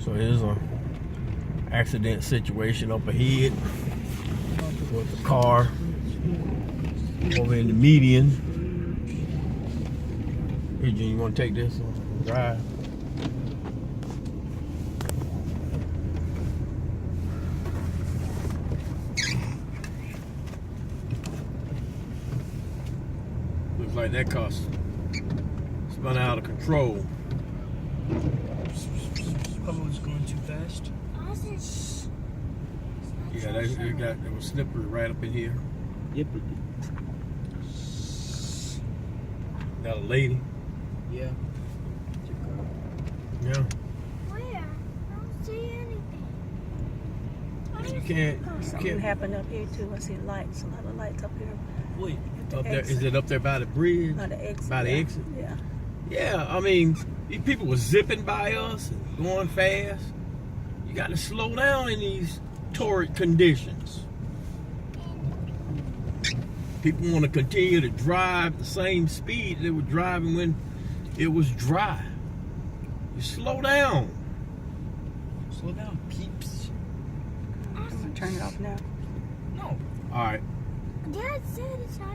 So there's a accident situation up ahead with the car over in the median. Here, Jen, you want to take this and drive? Looks like that car spun out of control. Probably was going too fast. Yeah, that was slippery right up in here. Yep. Got a lady. Yeah. Yeah. Where? I don't see anything. You can't. Something happened up here too. I see lights, a lot of lights up here. Wait. At the Up there, exit. is it up there by the bridge? By the exit. By the yeah. exit? Yeah. Yeah, I mean, these people were zipping by us and going fast. You got to slow down in these torrid conditions. People want to continue to drive the same speed they were driving when it was dry. You slow down. Slow down, peeps. I'm gonna turn it off now. No. All right. Dad said it's not.